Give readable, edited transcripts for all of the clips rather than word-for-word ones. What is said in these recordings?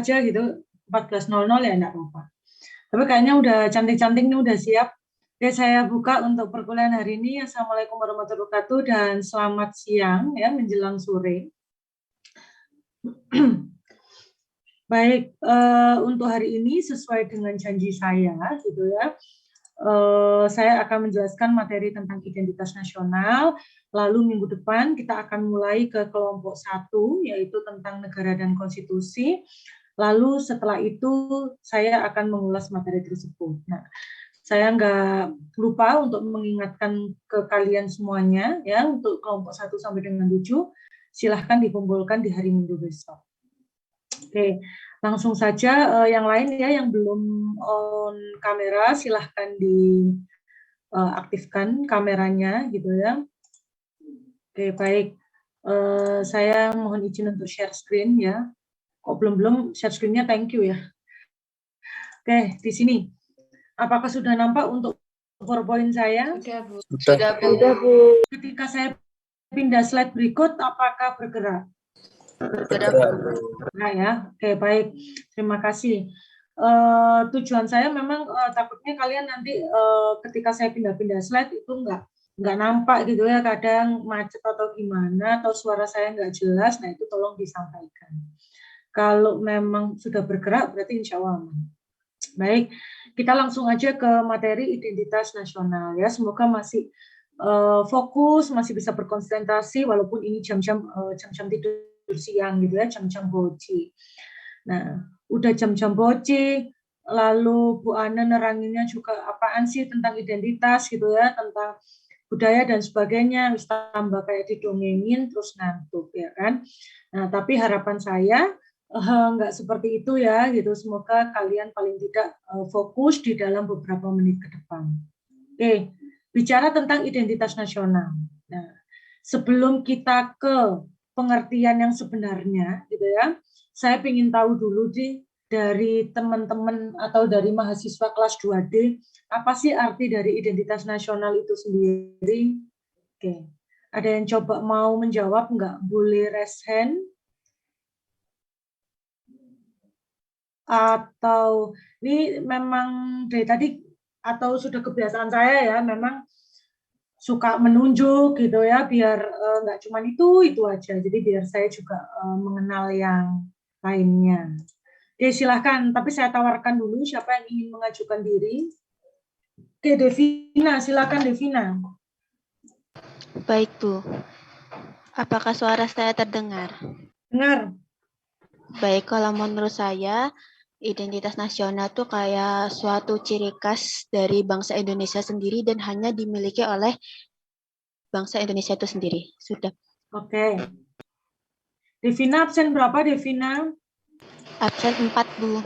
aja gitu, 14.00 ya enggak apa-apa. Tapi kayaknya udah cantik-cantik nih, udah siap. Oke, saya buka untuk perkuliahan hari ini. Assalamualaikum warahmatullahi wabarakatuh dan selamat siang ya, menjelang sore. Baik, untuk hari ini sesuai dengan janji saya gitu ya. Saya akan menjelaskan materi tentang identitas nasional. Lalu minggu depan kita akan mulai ke kelompok 1 yaitu tentang negara dan konstitusi. Lalu setelah itu saya akan mengulas materi tersebut. Nah, saya nggak lupa untuk mengingatkan ke kalian semuanya ya, untuk kelompok 1 sampai dengan 7 silahkan dikumpulkan di hari Minggu besok. Oke, langsung saja yang lain ya yang belum on kamera silahkan diaktifkan kameranya gitu ya. Oke, baik. Saya mohon izin untuk share screen ya. Kok belum share screen-nya, thank you ya. Oke, di sini. Apakah sudah nampak untuk PowerPoint saya? Sudah, Bu. Sudah, Bu. Sudah, Bu. Ketika saya pindah slide berikut, apakah bergerak? Bergerak. Nah ya, oke baik, terima kasih. Tujuan saya memang takutnya kalian nanti ketika saya pindah-pindah slide itu nggak nampak gitu ya, kadang macet atau gimana, atau suara saya nggak jelas, nah itu tolong disampaikan. Kalau memang sudah bergerak berarti insya Allah aman. Baik, kita langsung aja ke materi identitas nasional ya. Semoga masih fokus, masih bisa berkonsentrasi walaupun ini jam-jam tidur siang gitu ya, jam-jam boci. Nah, udah jam-jam boci, lalu Bu Ana neranginnya juga apaan sih tentang identitas gitu ya, tentang budaya dan sebagainya, harus tambah kayak didongengin terus ngantuk ya kan. Nah, tapi harapan saya nggak seperti itu ya gitu. Semoga kalian paling tidak fokus di dalam beberapa menit ke depan. Oke, bicara tentang identitas nasional. Nah, sebelum kita ke pengertian yang sebenarnya gitu ya, saya ingin tahu dulu dari teman-teman atau dari mahasiswa kelas 2D, apa sih arti dari identitas nasional itu sendiri? Oke, ada yang coba mau menjawab nggak? Boleh raise hand? Atau ini memang dari tadi atau sudah kebiasaan saya ya, memang suka menunjuk gitu ya, biar nggak cuma itu aja, jadi biar saya juga mengenal yang lainnya. Oke, silahkan, tapi saya tawarkan dulu siapa yang ingin mengajukan diri. Oke, Devina, silahkan Devina. Baik, Bu. Apakah suara saya terdengar? Dengar. Baik, kalau menurut saya, identitas nasional itu kayak suatu ciri khas dari bangsa Indonesia sendiri dan hanya dimiliki oleh bangsa Indonesia itu sendiri. Sudah. Oke. Devina absen berapa, Devina? Absen 4, Bu.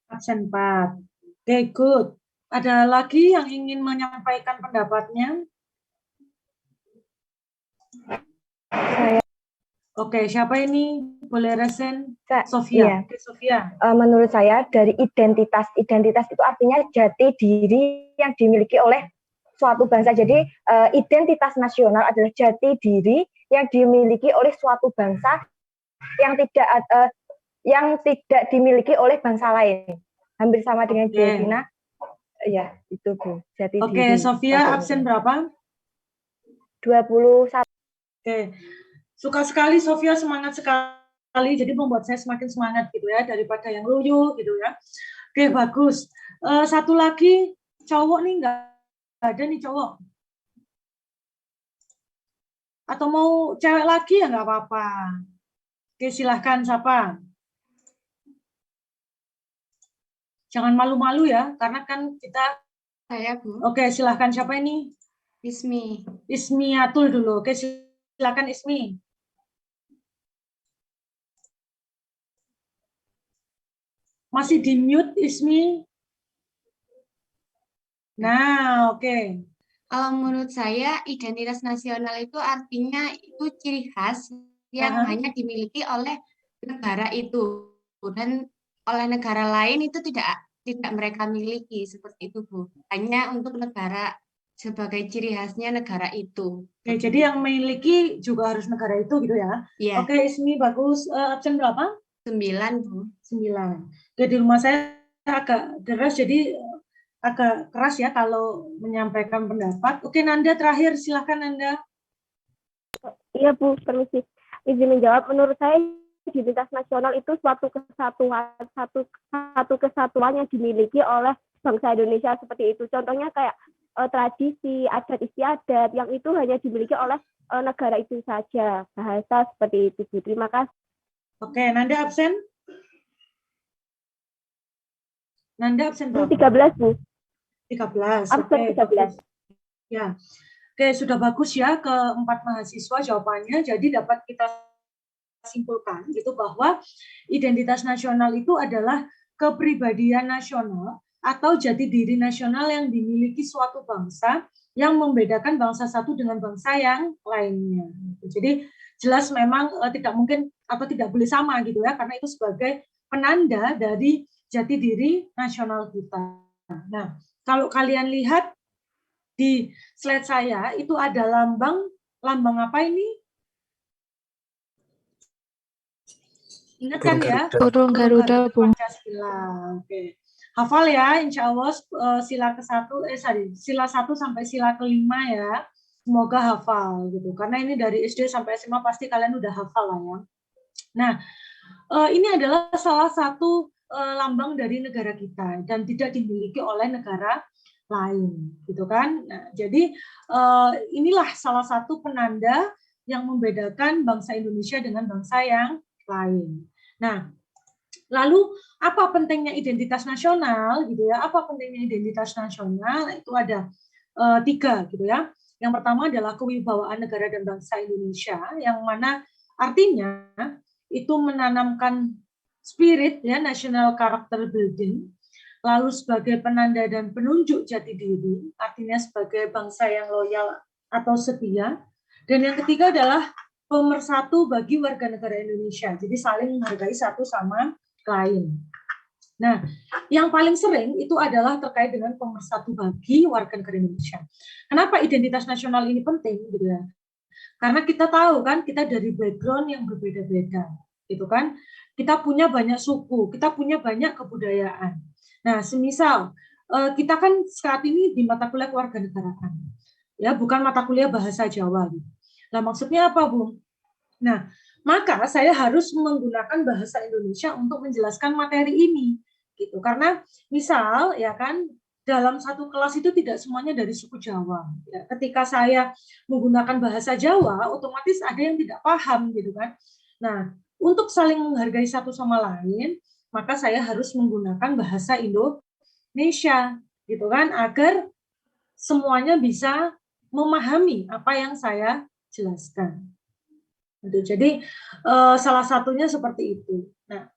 Absen 4. Oke, good. Ada lagi yang ingin menyampaikan pendapatnya? Oke, siapa ini? Boleh resen? Sofia. Iya. Oke, Sofia. Menurut saya dari identitas itu artinya jati diri yang dimiliki oleh suatu bangsa. Jadi identitas nasional adalah jati diri yang dimiliki oleh suatu bangsa yang tidak dimiliki oleh bangsa lain. Hampir sama dengan Devina. Ya, itu Bu. Jati diri. Oke, Sofia absen berapa? 21. Oke. Suka sekali Sofia, semangat sekali. Jadi membuat saya semakin semangat gitu ya, daripada yang loyo gitu ya. Oke, bagus. Satu lagi, cowok nih nggak ada nih cowok. Atau mau cewek lagi ya nggak apa-apa. Oke, silahkan siapa? Jangan malu-malu ya, karena kan kita... Saya, Bu. Oke, silahkan siapa ini? Ismi. Ismi Atul dulu. Oke, silakan Ismi. Masih di mute Ismi. Nah, oke. Kalau menurut saya identitas nasional itu artinya itu ciri khas yang hanya dimiliki oleh negara itu dan oleh negara lain itu tidak mereka miliki, seperti itu Bu. Hanya untuk negara sebagai ciri khasnya negara itu. Oke, jadi yang memiliki juga harus negara itu gitu ya. Iya. Oke, Ismi bagus. Absen berapa? 9, Bu. 9. Oke, di rumah saya agak deras, jadi agak keras ya kalau menyampaikan pendapat. Oke, Nanda terakhir, silakan Nanda. Iya Bu, permisi. Izin menjawab, menurut saya identitas nasional itu suatu kesatuan yang dimiliki oleh bangsa Indonesia seperti itu. Contohnya kayak tradisi, adat istiadat yang itu hanya dimiliki oleh negara itu saja. Bahasa seperti itu Bu. Terima kasih. Oke, Nanda absen? Nanda absen berapa? 13 Bu. 13. Absen Oke, 13. bagus. Ya. Oke, sudah bagus ya keempat mahasiswa jawabannya. Jadi dapat kita simpulkan gitu bahwa identitas nasional itu adalah kepribadian nasional atau jati diri nasional yang dimiliki suatu bangsa yang membedakan bangsa satu dengan bangsa yang lainnya. Jadi jelas memang tidak mungkin atau tidak boleh sama gitu ya, karena itu sebagai penanda dari jati diri nasional kita. Nah, kalau kalian lihat di slide saya itu ada lambang apa ini? Ingat kan ya? Burung Garuda, Bu. Pancasila. Oke. Hafal ya, insya Allah sila sila 1 sampai sila kelima ya. Semoga hafal gitu. Karena ini dari SD sampai SMA pasti kalian udah hafal lah ya. Nah, ini adalah salah satu lambang dari negara kita dan tidak dimiliki oleh negara lain, gitu kan? Nah, jadi inilah salah satu penanda yang membedakan bangsa Indonesia dengan bangsa yang lain. Nah, lalu apa pentingnya identitas nasional, gitu ya? Apa pentingnya identitas nasional? Itu ada 3, gitu ya. Yang pertama adalah kewibawaan negara dan bangsa Indonesia, yang mana artinya itu menanamkan spirit ya, national character building. Lalu sebagai penanda dan penunjuk jati diri, artinya sebagai bangsa yang loyal atau setia. Dan yang ketiga adalah pemersatu bagi warga negara Indonesia. Jadi saling menghargai satu sama lain. Nah, yang paling sering itu adalah terkait dengan pemersatu bagi warga negara Indonesia. Kenapa identitas nasional ini penting gitu ya? Karena kita tahu kan kita dari background yang berbeda-beda, gitu kan? Kita punya banyak suku, kita punya banyak kebudayaan. Nah, semisal kita kan saat ini di mata kuliah kewarganegaraan, ya bukan mata kuliah bahasa Jawa. Nah, maksudnya apa, Bu? Nah, maka saya harus menggunakan bahasa Indonesia untuk menjelaskan materi ini, gitu. Karena misal, ya kan, dalam satu kelas itu tidak semuanya dari suku Jawa. Ya, ketika saya menggunakan bahasa Jawa, otomatis ada yang tidak paham, gitu kan. Nah, untuk saling menghargai satu sama lain, maka saya harus menggunakan bahasa Indonesia, gitu kan, agar semuanya bisa memahami apa yang saya jelaskan. Jadi salah satunya seperti itu. Nah,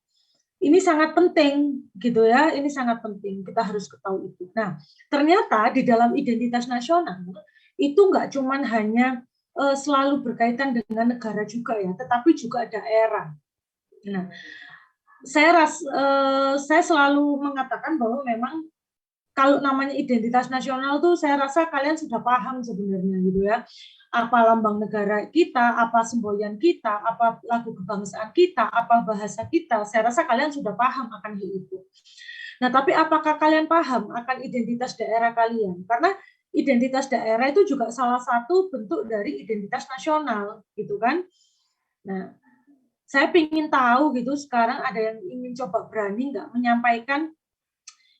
ini sangat penting gitu ya, ini sangat penting, kita harus ketahui itu. Nah, ternyata di dalam identitas nasional itu nggak cuman hanya selalu berkaitan dengan negara juga ya, tetapi juga daerah. Nah, saya selalu mengatakan bahwa memang kalau namanya identitas nasional tuh saya rasa kalian sudah paham sebenarnya gitu ya. Apa lambang negara kita, apa semboyan kita, apa lagu kebangsaan kita, apa bahasa kita. Saya rasa kalian sudah paham akan hal itu. Nah, tapi apakah kalian paham akan identitas daerah kalian? Karena identitas daerah itu juga salah satu bentuk dari identitas nasional, gitu kan? Nah, saya ingin tahu gitu, sekarang ada yang ingin coba berani nggak menyampaikan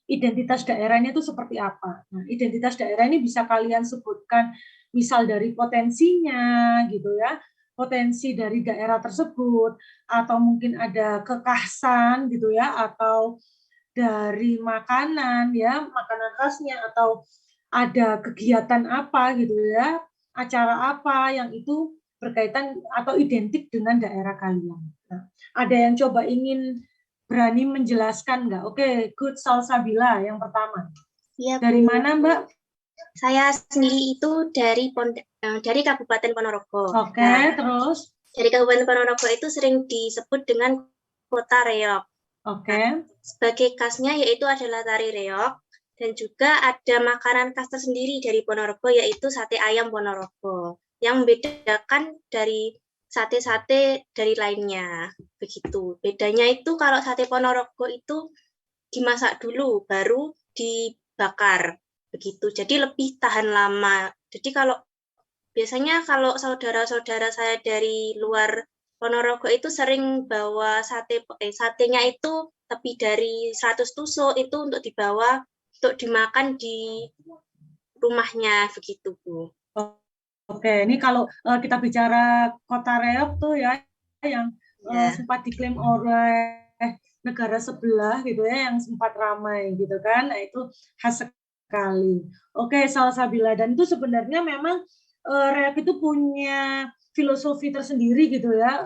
identitas daerahnya itu seperti apa. Nah, identitas daerah ini bisa kalian sebutkan misal dari potensinya gitu ya, potensi dari daerah tersebut, atau mungkin ada kekhasan gitu ya, atau dari makanan ya, makanan khasnya, atau ada kegiatan apa gitu ya, acara apa yang itu berkaitan atau identik dengan daerah kalian. Nah, ada yang coba ingin berani menjelaskan nggak? Oke, good, Salsabila yang pertama. Ya, dari mana, Mbak? Saya sendiri itu dari Kabupaten Ponorogo. Oke, terus? Dari Kabupaten Ponorogo itu sering disebut dengan kota reog. Oke. Sebagai khasnya yaitu adalah tari reog, dan juga ada makanan khas tersendiri dari Ponorogo yaitu sate ayam Ponorogo. Yang membedakan dari sate-sate dari lainnya. Begitu. Bedanya itu kalau sate Ponorogo itu dimasak dulu, baru dibakar. Begitu. Jadi lebih tahan lama. Jadi biasanya kalau saudara-saudara saya dari luar Ponorogo itu sering bawa satenya itu lebih dari 100 tusuk itu untuk dibawa untuk dimakan di rumahnya begitu, Bu. Oke, ini kalau kita bicara Kota Reok tuh ya yang Ya. sempat diklaim oleh negara sebelah gitu ya, yang sempat ramai gitu kan. Nah, itu khas sekali. Oke, Salsabila, dan itu sebenarnya memang Reok itu punya filosofi tersendiri gitu ya,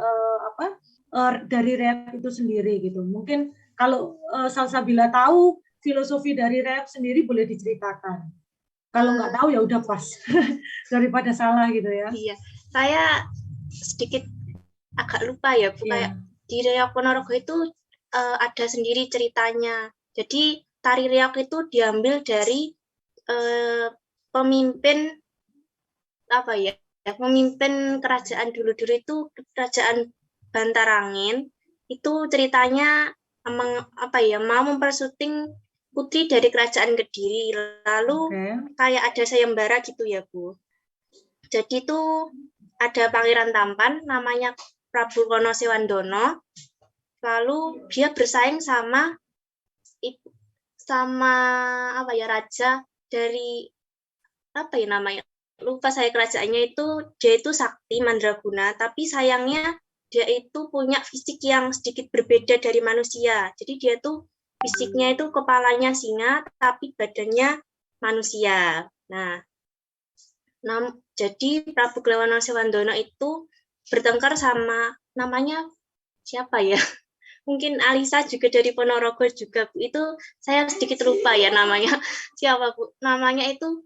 dari Reok itu sendiri gitu. Mungkin kalau Salsabila tahu filosofi dari Reok sendiri boleh diceritakan. Kalau nggak tahu ya udah pas daripada salah gitu ya. Iya, saya sedikit agak lupa ya, Bu. Kayak di Reok Ponorogo itu ada sendiri ceritanya. Jadi tari Reok itu diambil dari pemimpin pemimpin kerajaan dulu-dulu itu kerajaan Bantarangin. Itu ceritanya mau mempersyuting putri dari kerajaan Kediri, lalu kayak ada sayembara gitu ya, Bu. Jadi itu ada pangeran tampan namanya Prabu Wonosewandono, lalu dia bersaing sama raja dari lupa saya kerajaannya itu, dia itu sakti mandraguna, tapi sayangnya dia itu punya fisik yang sedikit berbeda dari manusia. Jadi dia tuh fisiknya itu kepalanya singa, tapi badannya manusia. Nah, jadi Prabu Wonosewandono itu bertengkar sama namanya siapa ya? Mungkin Alisa juga dari Ponorogo juga, Bu. Itu saya sedikit lupa ya namanya. Siapa, Bu? Namanya itu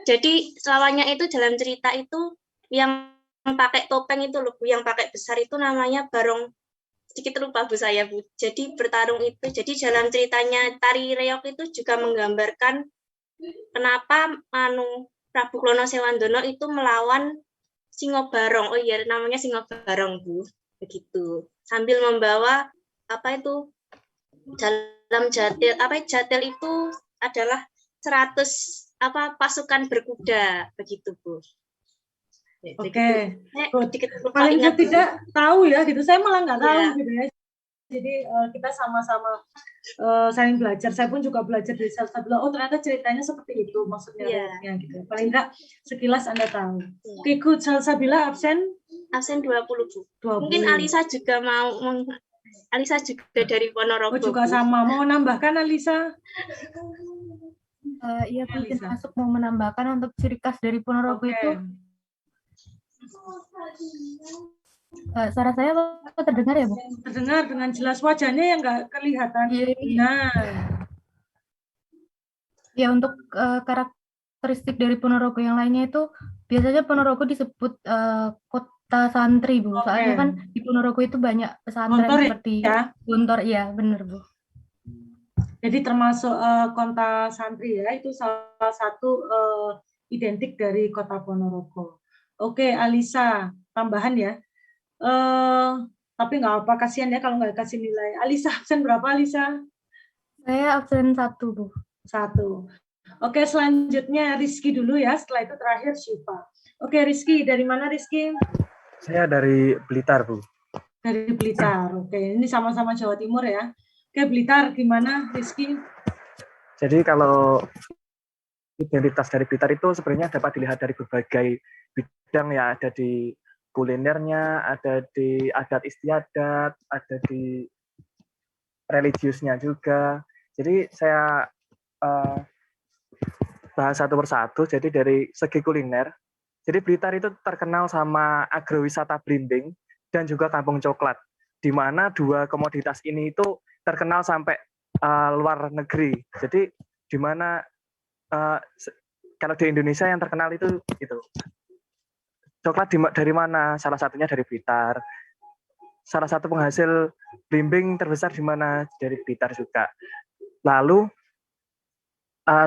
jadi lawannya itu dalam cerita itu yang pakai topeng itu loh, Bu, yang pakai besar itu namanya Barong. Sedikit lupa, Bu, saya, Bu. Jadi bertarung itu, jadi dalam ceritanya tari Reok itu juga menggambarkan kenapa Prabu Wonosewandono itu melawan Singobarong. Oh iya, namanya Singobarong, Bu. Begitu. Sambil membawa dalam jatel itu adalah 100 pasukan berkuda, begitu, Bu. Oke, paling tidak tahu ya gitu, saya malah nggak tahu gitu ya. Jadi kita sama-sama saling belajar. Saya pun juga belajar dari Salsabila. Oh ternyata ceritanya seperti itu maksudnya. Gitu. Paling nggak sekilas Anda tahu. Oke, good. Salsabila absen 20, Bu. 20. Mungkin Alisa juga dari Ponorogo. Oh juga sama. Mau menambahkan Alisa? Iya, Bu, masuk mau menambahkan untuk ciri khas dari Ponorogo itu. Suara saya terdengar ya, Bu? Terdengar dengan jelas, wajahnya yang nggak kelihatan. Ya, untuk karakteristik dari Ponorogo yang lainnya itu biasanya Ponorogo disebut kota santri, Bu. Soalnya kan di Ponorogo itu banyak pesantren seperti Gontor, ya benar, Bu. Jadi termasuk kota santri ya, itu salah satu identik dari kota Ponorogo. Oke, Alisa, tambahan ya. Tapi nggak apa, kasihan ya kalau nggak kasih nilai. Alisa, absen berapa, Alisa? Saya absen 1, Bu. 1. Oke, selanjutnya Rizky dulu ya, setelah itu terakhir Syifa. Oke, Rizky, dari mana Rizky? Saya dari Blitar, Bu. Dari Blitar, oke. Ini sama-sama Jawa Timur ya. Oke, Blitar, gimana Rizky? Jadi kalau identitas dari Blitar itu sebenarnya dapat dilihat dari berbagai bidang ya, ada di kulinernya, ada di adat istiadat, ada di religiusnya juga. Jadi saya bahas satu persatu. Jadi dari segi kuliner, jadi Blitar itu terkenal sama agrowisata blimbing dan juga kampung coklat, di mana dua komoditas ini itu terkenal sampai luar negeri. Jadi di mana kalau di Indonesia yang terkenal itu coklat dari mana? Salah satunya dari Blitar. Salah satu penghasil blimbing terbesar di mana? Dari Blitar juga. Lalu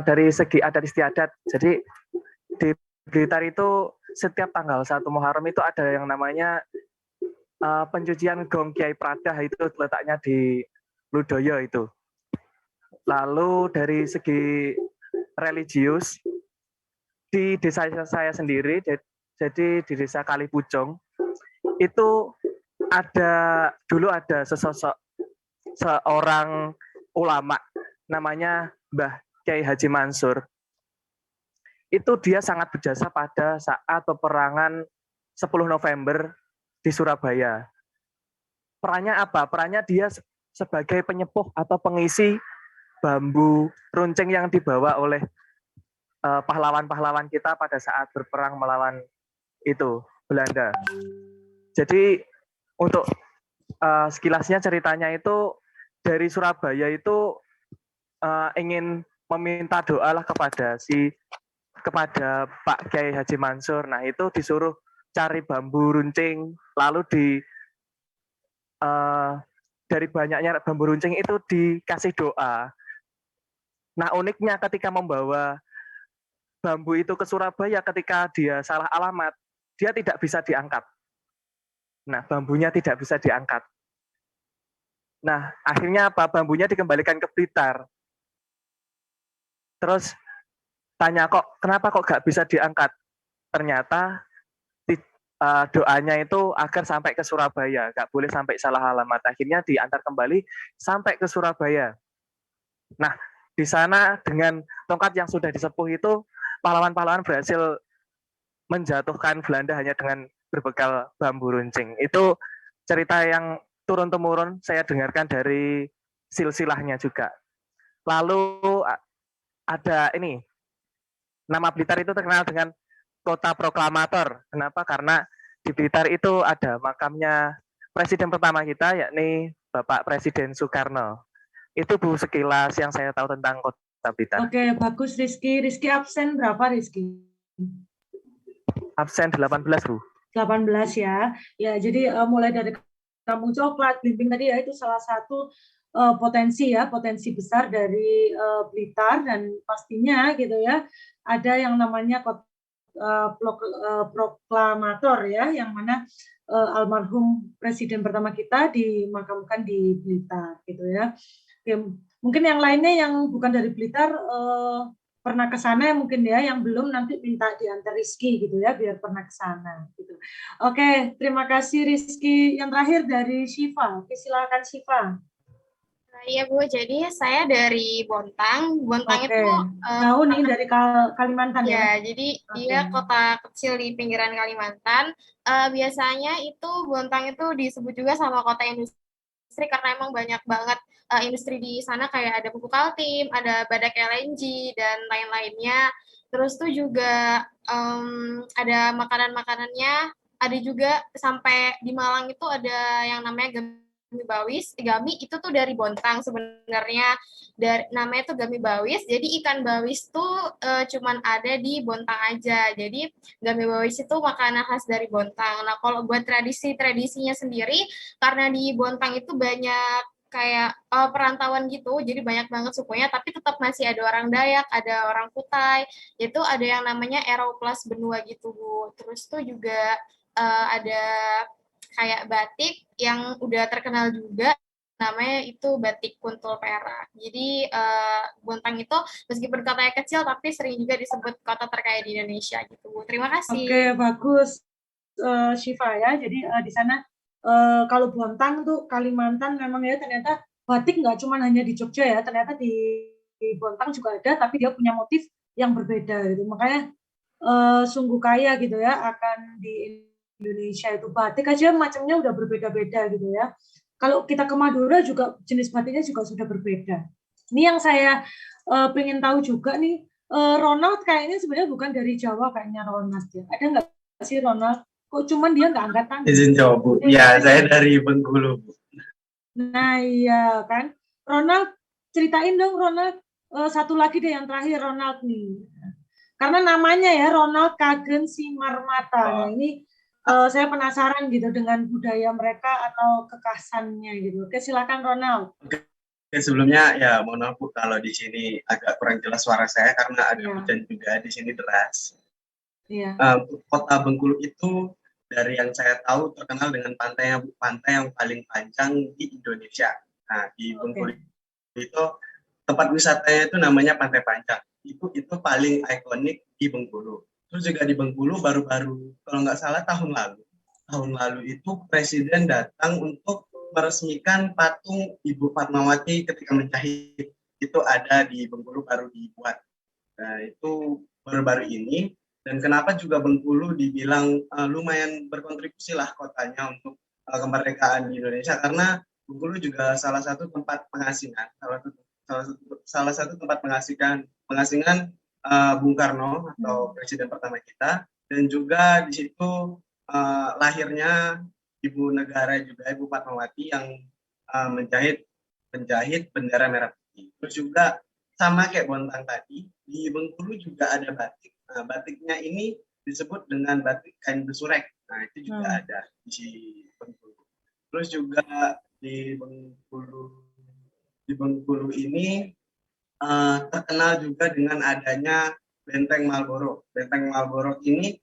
dari segi adat istiadat, jadi di Blitar itu setiap tanggal 1 Muharram itu ada yang namanya pencucian gong Kiai Pradah, itu letaknya di Ludoyo itu. Lalu dari segi religius, di desa saya sendiri, jadi di desa Kalipucung, itu dulu ada seorang ulama namanya Mbah Kiai Haji Mansur. Itu dia sangat berjasa pada saat peperangan 10 November di Surabaya. Perannya apa? Perannya dia sebagai penyepuh atau pengisi bambu runcing yang dibawa oleh pahlawan-pahlawan kita pada saat berperang melawan itu Belanda. Jadi untuk sekilasnya ceritanya itu dari Surabaya itu ingin meminta doa lah kepada Pak Kiai Haji Mansur. Nah itu disuruh cari bambu runcing, lalu dari banyaknya bambu runcing itu dikasih doa. Nah uniknya ketika membawa bambu itu ke Surabaya, ketika dia salah alamat, dia tidak bisa diangkat. Nah bambunya tidak bisa diangkat. Nah akhirnya apa? Bambunya dikembalikan ke Blitar. Terus tanya kenapa kok gak bisa diangkat? Ternyata doanya itu agar sampai ke Surabaya, gak boleh sampai salah alamat. Akhirnya diantar kembali sampai ke Surabaya. Nah, di sana dengan tongkat yang sudah disepuh itu, pahlawan-pahlawan berhasil menjatuhkan Belanda hanya dengan berbekal bambu runcing. Itu cerita yang turun-temurun saya dengarkan dari silsilahnya juga. Lalu ada ini, nama Blitar itu terkenal dengan kota proklamator. Kenapa? Karena di Blitar itu ada makamnya presiden pertama kita, yakni Bapak Presiden Soekarno. Itu Bu sekilas yang saya tahu tentang kota Blitar. Oke, bagus Rizky. Rizky absen berapa Rizky? Absen 18 Bu. 18 ya. Ya, jadi mulai dari Kampung Coklat, Blimbing tadi ya, itu salah satu potensi besar dari Blitar, dan pastinya gitu ya ada yang namanya proklamator ya, yang mana almarhum presiden pertama kita dimakamkan di Blitar gitu ya. Oke, mungkin yang lainnya yang bukan dari Blitar pernah ke sana mungkin ya, yang belum nanti minta diantar Rizky gitu ya, biar pernah ke sana gitu. Oke, terima kasih Rizky. Yang terakhir dari Syifa. Oke, silakan Syifa. Iya Bu, jadi saya dari Bontang. Bontang itu tahu nih dari Kalimantan ya. Ya, jadi dia kota kecil di pinggiran Kalimantan. Biasanya itu Bontang itu disebut juga sama kota industri karena emang banyak banget industri di sana, kayak ada pupuk Kaltim, ada Badak LNG dan lain-lainnya. Terus tuh juga ada makanan-makanannya, ada juga sampai di Malang itu ada yang namanya Gami Bawis. Gami itu tuh dari Bontang sebenarnya, namanya tuh Gami Bawis. Jadi ikan bawis tuh cuman ada di Bontang aja. Jadi Gami Bawis itu makanan khas dari Bontang. Nah kalau buat tradisinya sendiri, karena di Bontang itu banyak kayak perantauan gitu, jadi banyak banget sukunya, tapi tetap masih ada orang Dayak, ada orang Kutai, itu ada yang namanya Erau Plus Benua gitu Bu. Terus tuh juga ada kayak batik yang udah terkenal juga, namanya itu batik Kuntul Perak. Jadi Bontang itu meskipun kotanya kecil tapi sering juga disebut kota terkaya di Indonesia gitu. Terima kasih. Oke, bagus Syifa ya. Jadi di sana kalau Bontang tuh Kalimantan memang ya, ternyata batik nggak cuma hanya di Jogja ya, ternyata di Bontang juga ada, tapi dia punya motif yang berbeda gitu. Makanya sungguh kaya gitu ya akan di Indonesia itu, batik aja macamnya udah berbeda-beda gitu ya. Kalau kita ke Madura juga jenis batiknya juga sudah berbeda. Ini yang saya pengen tahu juga nih, Ronald kayaknya sebenarnya bukan dari Jawa kayaknya Ronald ya. Ada nggak sih Ronald? Kok cuman dia nggak angkat tangan? Izin jawab Bu. Ya, saya dari Bengkulu Bu. Nah iya kan. Ronald, ceritain dong Ronald, satu lagi deh yang terakhir Ronald nih. Karena namanya ya Ronald Kagen Simarmata. Nah ini saya penasaran gitu dengan budaya mereka atau kekhasannya gitu. Oke, silakan Ronald. Oke, sebelumnya ya mohon maaf Bu kalau di sini agak kurang jelas suara saya karena ada hujan juga di sini deras. Iya. Kota Bengkulu itu dari yang saya tahu terkenal dengan pantai yang paling panjang di Indonesia. Nah, di Bengkulu itu tempat wisatanya itu namanya Pantai Panjang. Itu paling ikonik di Bengkulu. Terus juga di Bengkulu baru-baru kalau nggak salah tahun lalu itu presiden datang untuk meresmikan patung Ibu Fatmawati ketika menjahit. Itu ada di Bengkulu, baru dibuat. Nah, itu baru-baru ini. Dan kenapa juga Bengkulu dibilang lumayan berkontribusi lah kotanya untuk kemerdekaan di Indonesia, karena Bengkulu juga salah satu tempat pengasingan, salah satu tempat pengasingan Bung Karno atau presiden pertama kita, dan juga di situ lahirnya ibu negara juga, Ibu Fatmawati, yang menjahit bendera merah putih. Terus juga sama kayak Bontang tadi, di Bengkulu juga ada batik. Nah, batiknya ini disebut dengan batik kain besurek. Nah, itu juga ada di Bengkulu. Terus juga di Bengkulu ini terkenal juga dengan adanya Benteng Marlborough. Benteng Marlborough ini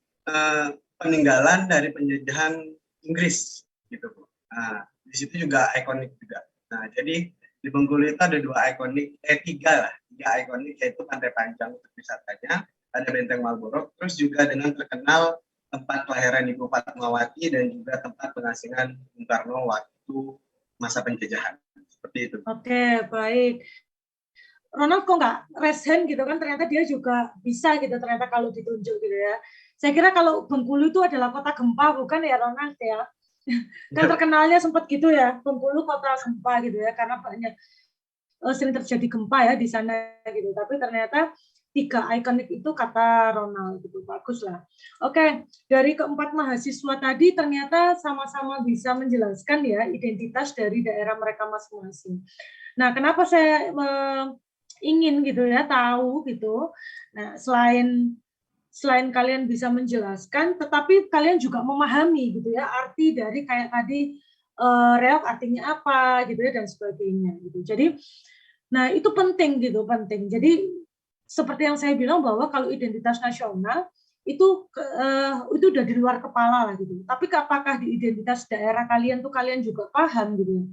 peninggalan dari penjajahan Inggris, gitu. Nah, di situ juga ikonik juga. Nah, jadi di Bengkulu itu ada tiga ikonik, yaitu Pantai Panjang untuk wisatanya, ada Benteng Marlborough, terus juga dengan terkenal tempat kelahiran Ibu Fatmawati dan juga tempat pengasingan Bung Karno waktu masa penjajahan. Seperti itu. Oke, baik. Ronald kok nggak raise hand gitu kan, ternyata dia juga bisa gitu ternyata kalau ditunjuk gitu ya. Saya kira kalau Bengkulu itu adalah kota gempa, bukan ya Ronald ya? Kan terkenalnya sempat gitu ya, Bengkulu kota gempa gitu ya, karena banyak sering terjadi gempa ya di sana gitu. Tapi ternyata 3 ikonik itu kata Ronald gitu, bagus lah. Oke, dari keempat mahasiswa tadi ternyata sama-sama bisa menjelaskan ya identitas dari daerah mereka masing-masing. Nah, kenapa saya ingin gitu ya tahu gitu. Nah, selain kalian bisa menjelaskan, tetapi kalian juga memahami gitu ya arti dari kayak tadi reog artinya apa gitu ya dan sebagainya gitu. Jadi, nah itu penting gitu, penting. Jadi seperti yang saya bilang bahwa kalau identitas nasional itu udah di luar kepala lah gitu. Tapi apakah di identitas daerah kalian tuh kalian juga paham gitu.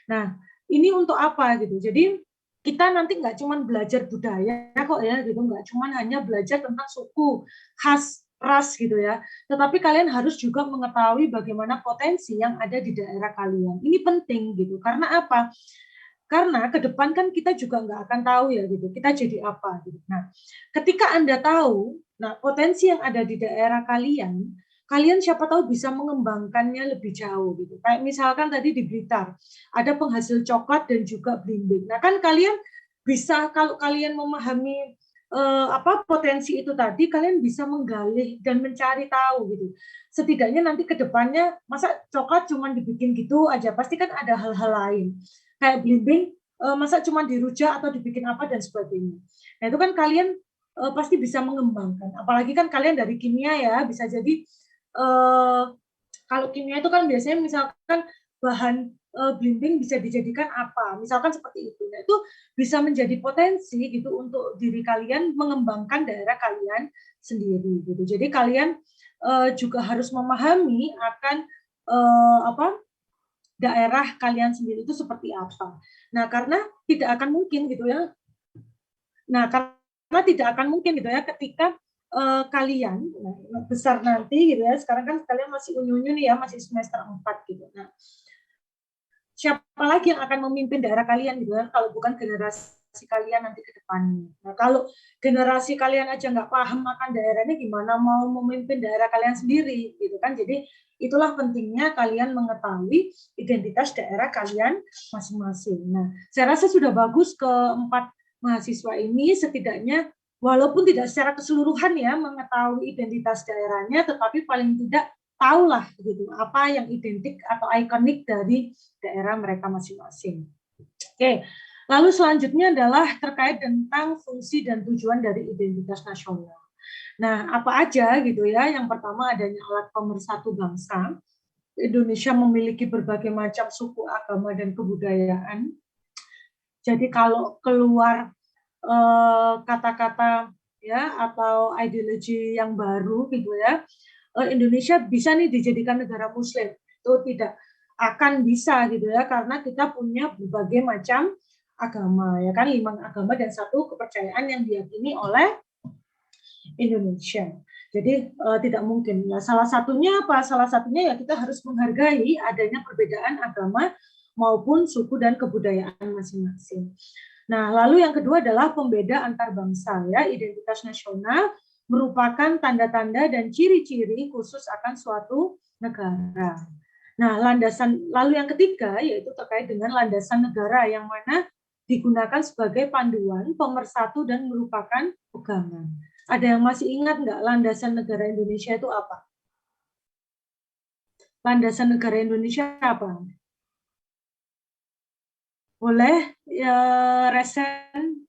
Nah, ini untuk apa gitu. Jadi kita nanti nggak cuma belajar budaya kok ya gitu, nggak cuma hanya belajar tentang suku, khas, ras gitu ya. Tetapi kalian harus juga mengetahui bagaimana potensi yang ada di daerah kalian. Ini penting gitu. Karena apa? Karena ke depan kan kita juga nggak akan tahu ya gitu, kita jadi apa gitu. Nah, ketika Anda tahu, nah potensi yang ada di daerah kalian, kalian siapa tahu bisa mengembangkannya lebih jauh gitu. Kayak misalkan tadi di Blitar, ada penghasil coklat dan juga belimbing. Nah, kan kalian bisa kalau kalian memahami potensi itu tadi, kalian bisa menggali dan mencari tahu gitu. Setidaknya nanti ke depannya masa coklat cuma dibikin gitu aja, pasti kan ada hal-hal lain. Kayak belimbing, masa cuma dirujak atau dibikin apa dan sebagainya. Nah itu kan kalian pasti bisa mengembangkan. Apalagi kan kalian dari kimia ya, bisa jadi kalau kimia itu kan biasanya misalkan bahan belimbing bisa dijadikan apa, misalkan seperti itu. Nah itu bisa menjadi potensi gitu untuk diri kalian mengembangkan daerah kalian sendiri gitu. Jadi kalian juga harus memahami akan daerah kalian sendiri itu seperti apa. Nah, karena tidak akan mungkin gitu ya. Nah, karena tidak akan mungkin gitu ya ketika kalian besar nanti gitu ya. Sekarang kan kalian masih unyu-unyu nih ya, masih semester 4 gitu. Nah, siapa lagi yang akan memimpin daerah kalian gitu ya kalau bukan generasi kalian nanti ke depannya. Nah, kalau generasi kalian aja nggak paham akan daerahnya, gimana mau memimpin daerah kalian sendiri gitu kan. Jadi itulah pentingnya kalian mengetahui identitas daerah kalian masing-masing. Nah, saya rasa sudah bagus keempat mahasiswa ini setidaknya walaupun tidak secara keseluruhan ya mengetahui identitas daerahnya, tetapi paling tidak tahulah gitu apa yang identik atau ikonik dari daerah mereka masing-masing. Oke, lalu selanjutnya adalah terkait tentang fungsi dan tujuan dari identitas nasional. Nah, apa aja gitu ya? Yang pertama adanya alat pemersatu bangsa. Indonesia memiliki berbagai macam suku, agama, dan kebudayaan. Jadi kalau keluar kata-kata ya atau ideologi yang baru gitu ya, Indonesia bisa nih dijadikan negara Muslim. Itu tidak akan bisa gitu ya, karena kita punya berbagai macam agama, ya kan, 5 agama dan 1 kepercayaan yang diyakini oleh Indonesia. Jadi tidak mungkin. Nah, salah satunya apa? Salah satunya ya kita harus menghargai adanya perbedaan agama maupun suku dan kebudayaan masing-masing. Nah, lalu yang kedua adalah pembeda antar bangsa ya. Identitas nasional merupakan tanda-tanda dan ciri-ciri khusus akan suatu negara. Nah, lalu yang ketiga yaitu terkait dengan landasan negara yang mana digunakan sebagai panduan, pemersatu dan merupakan pegangan. Ada yang masih ingat nggak landasan negara Indonesia itu apa? Landasan negara Indonesia apa? Boleh ya, resen?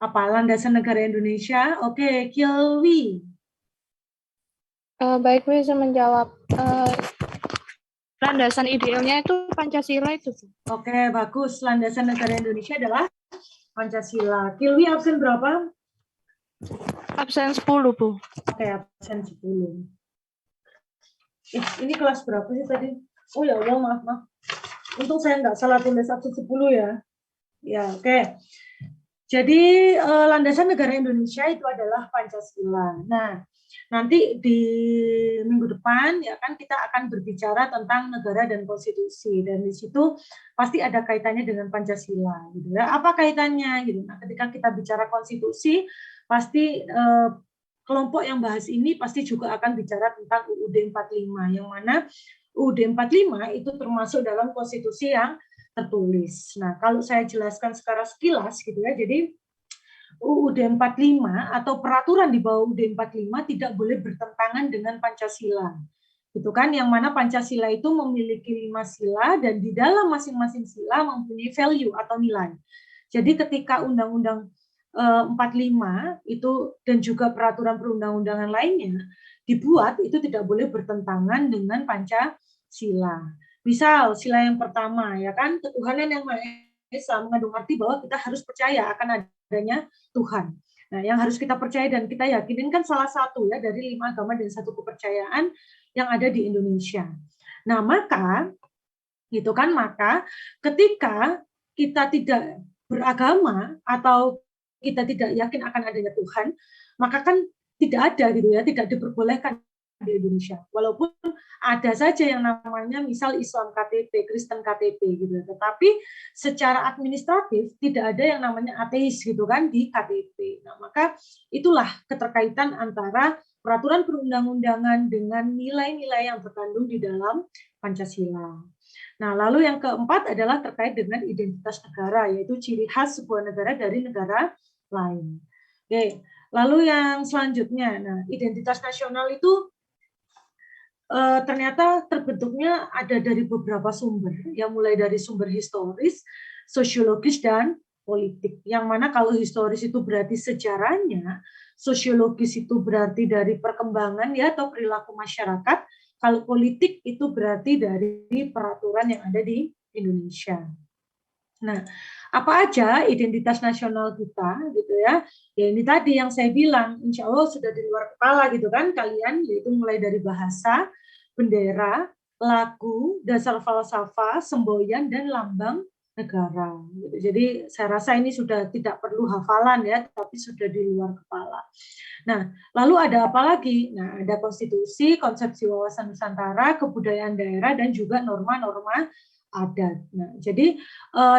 Apa landasan negara Indonesia? Oke, Kilwi. Baik, bisa menjawab. Landasan idealnya itu Pancasila itu. Oke, bagus. Landasan negara Indonesia adalah Pancasila. Kilwi absen berapa? Absen 10, Bu. Oke, absen 10. Ini kelas berapa sih tadi? Oh ya Allah, maaf. Untung saya nggak salah tulis absen 10 ya. Ya, oke. Jadi landasan negara Indonesia itu adalah Pancasila. Nah, nanti di minggu depan ya kan kita akan berbicara tentang negara dan konstitusi, dan di situ pasti ada kaitannya dengan Pancasila gitu ya. Apa kaitannya gitu. Nah, ketika kita bicara konstitusi pasti kelompok yang bahas ini pasti juga akan bicara tentang UUD 45 yang mana UUD 45 itu termasuk dalam konstitusi yang tertulis. Nah, kalau saya jelaskan secara sekilas gitu ya, jadi UUD 45 atau peraturan di bawah UUD 45 tidak boleh bertentangan dengan Pancasila. Itu kan, yang mana Pancasila itu memiliki 5 sila dan di dalam masing-masing sila mempunyai value atau nilai. Jadi ketika Undang-Undang 45 itu dan juga peraturan perundang-undangan lainnya dibuat, itu tidak boleh bertentangan dengan Pancasila. Misal sila yang pertama ya kan, ketuhanan yang Maha Esa mengandung arti bahwa kita harus percaya akan adanya Tuhan. Nah, yang harus kita percaya dan kita yakinin kan salah satu ya dari 5 agama dan 1 kepercayaan yang ada di Indonesia. Nah, maka ketika kita tidak beragama atau kita tidak yakin akan adanya Tuhan, maka kan tidak ada gitu ya, tidak diperbolehkan di Indonesia. Walaupun ada saja yang namanya misal Islam KTP, Kristen KTP gitu. Tetapi secara administratif tidak ada yang namanya ateis gitu kan di KTP. Nah, maka itulah keterkaitan antara peraturan perundang-undangan dengan nilai-nilai yang terkandung di dalam Pancasila. Nah, lalu yang keempat adalah terkait dengan identitas negara, yaitu ciri khas sebuah negara dari negara lain. Oke, lalu yang selanjutnya, nah identitas nasional itu ternyata terbentuknya ada dari beberapa sumber, yang mulai dari sumber historis, sosiologis, dan politik. Yang mana kalau historis itu berarti sejarahnya, sosiologis itu berarti dari perkembangan ya atau perilaku masyarakat, kalau politik itu berarti dari peraturan yang ada di Indonesia. Nah, apa aja identitas nasional kita gitu ya? Ya ini tadi yang saya bilang, insya Allah sudah di luar kepala gitu kan kalian, yaitu mulai dari bahasa, bendera, lagu, dasar falsafah, semboyan, dan lambang negara. Jadi saya rasa ini sudah tidak perlu hafalan ya, tapi sudah di luar kepala. Nah, lalu ada apa lagi? Nah, ada konstitusi, konsepsi wawasan Nusantara, kebudayaan daerah, dan juga norma-norma adat. Nah, jadi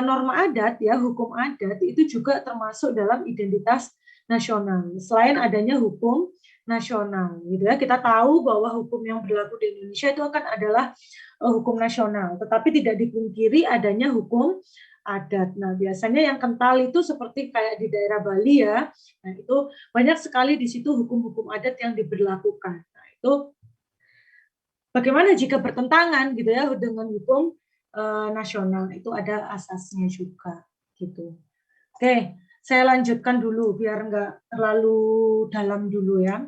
norma adat ya, hukum adat itu juga termasuk dalam identitas nasional. Selain adanya hukum nasional, gitu ya, kita tahu bahwa hukum yang berlaku di Indonesia itu akan adalah hukum nasional, tetapi tidak dipungkiri adanya hukum adat. Nah, biasanya yang kental itu seperti kayak di daerah Bali ya. Nah, itu banyak sekali di situ hukum-hukum adat yang diberlakukan. Nah, itu bagaimana jika bertentangan gitu ya dengan hukum nasional, itu ada asasnya juga gitu. Oke, saya lanjutkan dulu biar nggak terlalu dalam dulu ya.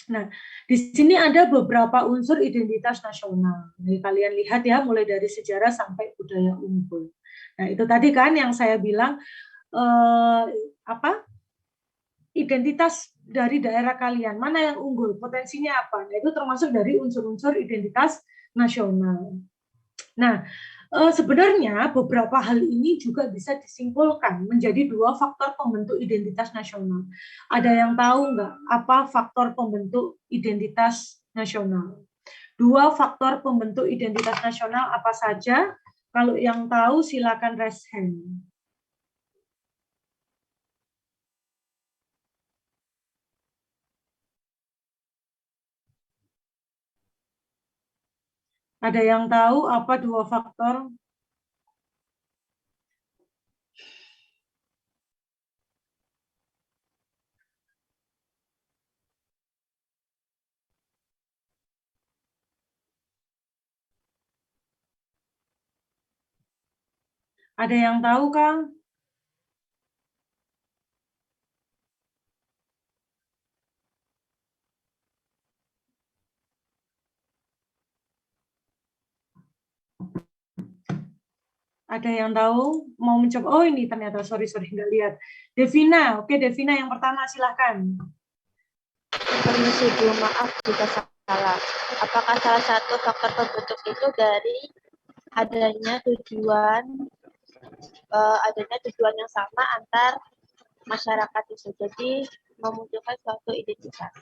Nah, di sini ada beberapa unsur identitas nasional. Nih, kalian lihat ya, mulai dari sejarah sampai budaya unggul. Nah, itu tadi kan yang saya bilang identitas dari daerah kalian, mana yang unggul, potensinya apa. Nah, itu termasuk dari unsur-unsur identitas nasional. Nah, sebenarnya beberapa hal ini juga bisa disimpulkan menjadi 2 faktor pembentuk identitas nasional. Ada yang tahu nggak apa faktor pembentuk identitas nasional? 2 faktor pembentuk identitas nasional apa saja? Kalau yang tahu silakan raise hand. Ada yang tahu apa 2 faktor? Ada yang tahu, Kang? Ada yang tahu? Mau mencoba? Oh, ini ternyata, sorry, nggak lihat. Devina, oke, Devina yang pertama, silahkan. Permisi Bu, maaf jika salah. Apakah salah satu faktor pembentuk itu dari adanya tujuan yang sama antar masyarakat itu, jadi memunculkan suatu identitas.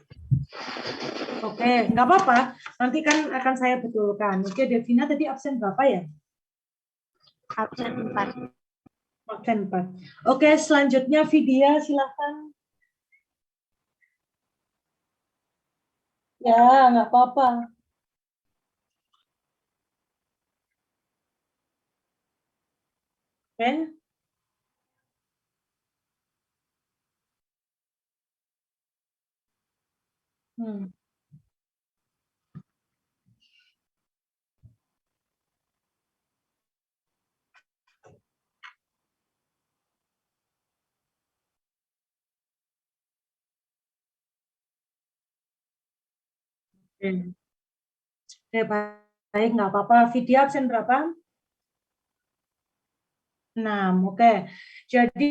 Oke, nggak apa-apa. Nanti kan akan saya betulkan. Oke, Devina tadi absen berapa ya? Absen 4. Absen 4. Oke, selanjutnya Vidya, silahkan. Ya, nggak apa-apa. Oke. Oke, baik, nggak apa-apa. Vidya absen berapa? 6, oke. Jadi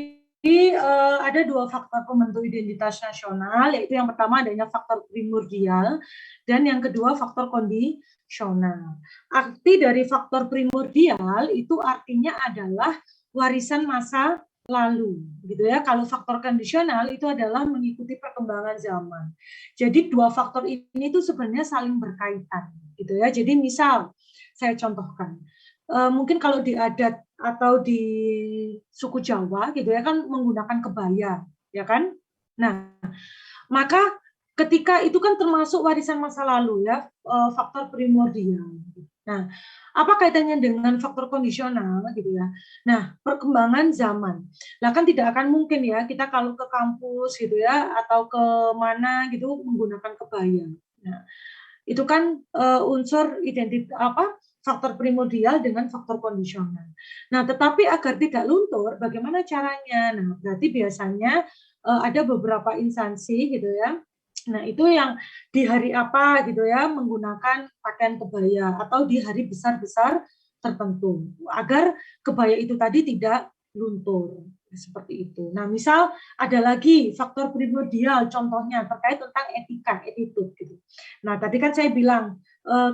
ada 2 faktor pembentuk identitas nasional, yaitu yang pertama adanya faktor primordial, dan yang kedua faktor kondisional. Arti dari faktor primordial itu artinya adalah warisan masa lalu, gitu ya. Kalau faktor kondisional itu adalah mengikuti perkembangan zaman. Jadi 2 faktor ini itu sebenarnya saling berkaitan, gitu ya. Jadi misal saya contohkan, mungkin kalau di adat atau di suku Jawa gitu ya kan menggunakan kebaya, ya kan? Nah, maka ketika itu kan termasuk warisan masa lalu ya, faktor primordial. Nah, apa kaitannya dengan faktor kondisional gitu ya? Nah, perkembangan zaman. Nah, kan tidak akan mungkin ya kita kalau ke kampus gitu ya atau ke mana gitu menggunakan kebaya. Nah, itu kan unsur identitas faktor primordial dengan faktor kondisional. Nah, tetapi agar tidak luntur, bagaimana caranya? Nah, berarti biasanya ada beberapa instansi gitu ya. Nah, itu yang di hari apa gitu ya menggunakan pakaian kebaya atau di hari besar-besar tertentu agar kebaya itu tadi tidak luntur seperti itu. Nah, misal ada lagi faktor primordial contohnya terkait tentang etika, attitude gitu. Nah, tadi kan saya bilang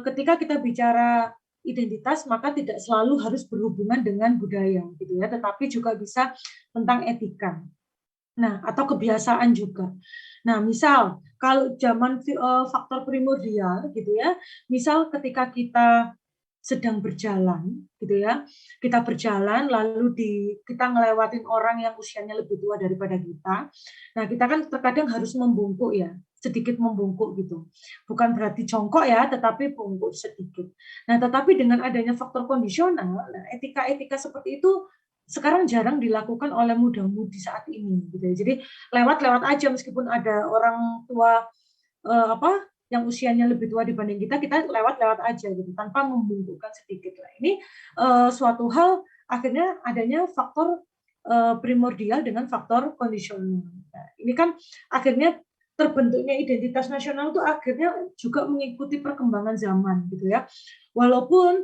ketika kita bicara identitas maka tidak selalu harus berhubungan dengan budaya gitu ya, tetapi juga bisa tentang etika. Nah, atau kebiasaan juga. Nah, misal kalau zaman faktor primordial gitu ya, misal ketika kita sedang berjalan gitu ya, kita berjalan lalu kita ngelewatin orang yang usianya lebih tua daripada kita. Nah, kita kan terkadang harus membungkuk ya, sedikit membungkuk gitu. Bukan berarti jongkok ya, tetapi bungkuk sedikit. Nah, tetapi dengan adanya faktor kondisional, etika-etika seperti itu sekarang jarang dilakukan oleh muda-mudi saat ini gitu ya. Jadi lewat-lewat aja meskipun ada orang tua yang usianya lebih tua dibanding kita lewat-lewat aja gitu tanpa membungkukkan sedikit lah. Ini suatu hal akhirnya adanya faktor primordial dengan faktor kondisional. Nah, ini kan akhirnya terbentuknya identitas nasional itu akhirnya juga mengikuti perkembangan zaman gitu ya. Walaupun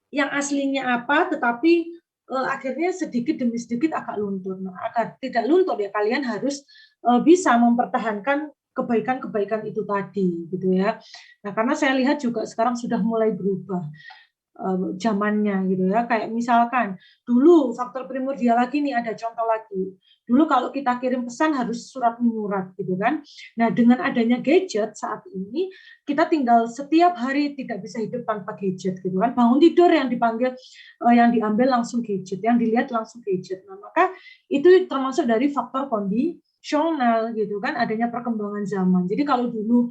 yang aslinya apa tetapi akhirnya sedikit demi sedikit agak luntur. Nah, agar tidak luntur ya kalian harus bisa mempertahankan kebaikan-kebaikan itu tadi gitu ya. Nah, karena saya lihat juga sekarang sudah mulai berubah zamannya gitu ya. Kayak misalkan dulu faktor primordial lagi nih, ada contoh lagi. Dulu kalau kita kirim pesan harus surat menyurat gitu kan. Nah, dengan adanya gadget saat ini kita tinggal setiap hari tidak bisa hidup tanpa gadget gitu kan. Bangun tidur yang dipanggil yang diambil langsung gadget, yang dilihat langsung gadget. Nah, maka itu termasuk dari faktor kondisional gitu kan, adanya perkembangan zaman. Jadi kalau dulu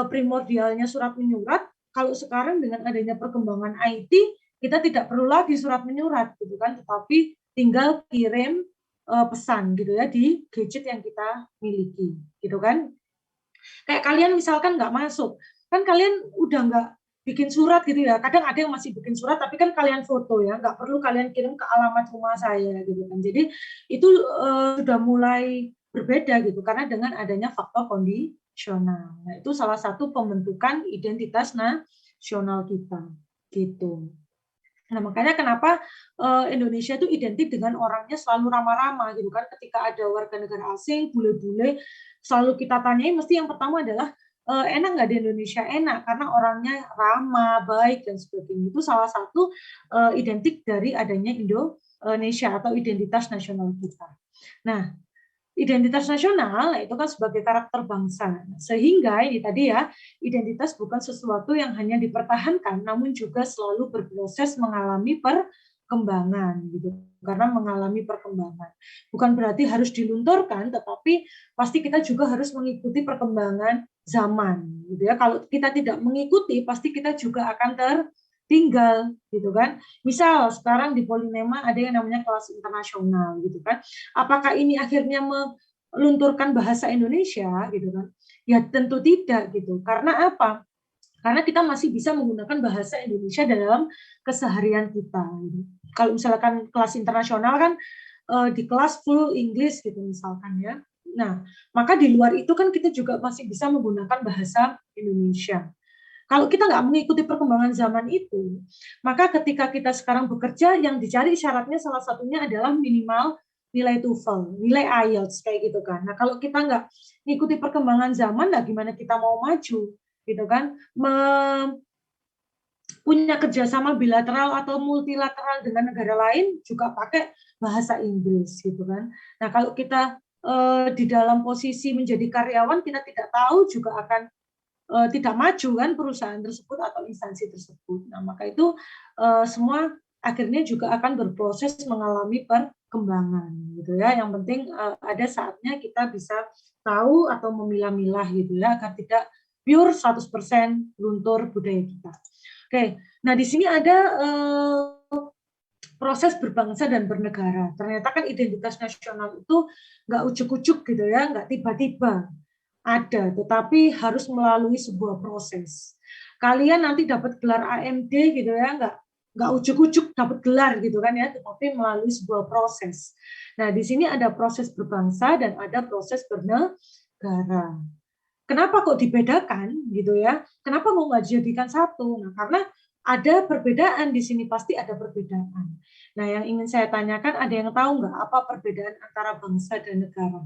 primordialnya surat menyurat, kalau sekarang dengan adanya perkembangan IT, kita tidak perlu lagi surat menyurat gitu kan, tetapi tinggal kirim pesan gitu ya di gadget yang kita miliki gitu kan. Kayak kalian misalkan nggak masuk, kan kalian udah nggak bikin surat gitu ya. Kadang ada yang masih bikin surat, tapi kan kalian foto ya, nggak perlu kalian kirim ke alamat rumah saya gitu kan. Jadi itu sudah mulai berbeda gitu, karena dengan adanya faktor kondisional. Nah, itu salah satu pembentukan identitas nasional kita gitu. Nah, makanya kenapa Indonesia itu identik dengan orangnya selalu ramah-ramah gitu kan. Ketika ada warga negara asing, bule-bule, selalu kita tanyai, mesti yang pertama adalah enak nggak di Indonesia? Enak, karena orangnya ramah, baik, dan sebagainya. Itu salah satu identik dari adanya Indonesia atau identitas nasional kita. Nah, identitas nasional itu kan sebagai karakter bangsa. Sehingga ini tadi ya, identitas bukan sesuatu yang hanya dipertahankan, namun juga selalu berproses mengalami perkembangan gitu. Karena mengalami perkembangan. Bukan berarti harus dilunturkan, tetapi pasti kita juga harus mengikuti perkembangan zaman gitu ya. Kalau kita tidak mengikuti, pasti kita juga akan tertinggal gitu kan. Misal sekarang di Polinema ada yang namanya kelas internasional gitu kan. Apakah ini akhirnya melunturkan bahasa Indonesia gitu kan? Ya tentu tidak gitu. Karena apa? Karena kita masih bisa menggunakan bahasa Indonesia dalam keseharian kita. Gitu. Kalau misalkan kelas internasional kan di kelas full English gitu misalkan ya. Nah, maka di luar itu kan kita juga masih bisa menggunakan bahasa Indonesia. Kalau kita nggak mengikuti perkembangan zaman itu, maka ketika kita sekarang bekerja, yang dicari syaratnya salah satunya adalah minimal nilai TOEFL, nilai IELTS kayak gitu kan. Nah, kalau kita nggak mengikuti perkembangan zaman, nah gimana kita mau maju, gitu kan? Punya kerjasama bilateral atau multilateral dengan negara lain juga pakai bahasa Inggris, gitu kan? Nah, kalau kita di dalam posisi menjadi karyawan, kita tidak tahu juga akan tidak maju kan perusahaan tersebut atau instansi tersebut. Nah, maka itu semua akhirnya juga akan berproses mengalami perkembangan gitu ya. Yang penting ada saatnya kita bisa tahu atau memilah-milah gitu ya, agar tidak pure 100% luntur budaya kita. Oke, nah di sini ada proses berbangsa dan bernegara. Ternyata kan identitas nasional itu nggak ujuk-ujuk gitu ya, nggak tiba-tiba ada, tetapi harus melalui sebuah proses. Kalian nanti dapat gelar AMD gitu ya, nggak ujuk-ujuk dapat gelar gitu kan ya, tetapi melalui sebuah proses. Nah, di sini ada proses berbangsa dan ada proses bernegara. Kenapa kok dibedakan gitu ya? Kenapa mau nggak dijadikan satu? Nah, karena ada perbedaan di sini, pasti ada perbedaan. Nah, yang ingin saya tanyakan, ada yang tahu nggak apa perbedaan antara bangsa dan negara?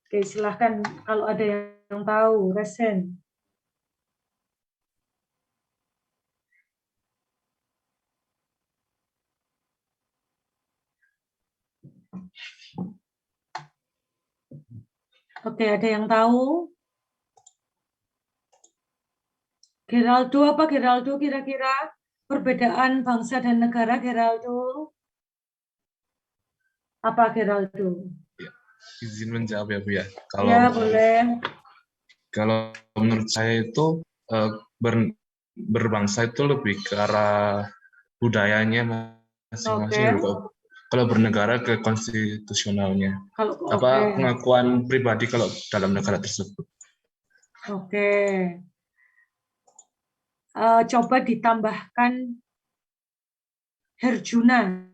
Oke, silahkan kalau ada yang tahu, resen. Oke, ada yang tahu? Geraldo, apa Geraldo kira-kira perbedaan bangsa dan negara, Geraldo? Apa Geraldo? Izin menjawab ya Bu ya. Kalau Ya, boleh. Kalau menurut saya itu berbangsa itu lebih ke arah budayanya masing-masing. Oke. Kalau bernegara ke konstitusionalnya. Pengakuan pribadi kalau dalam negara tersebut. Oke. Coba ditambahkan Herjuna.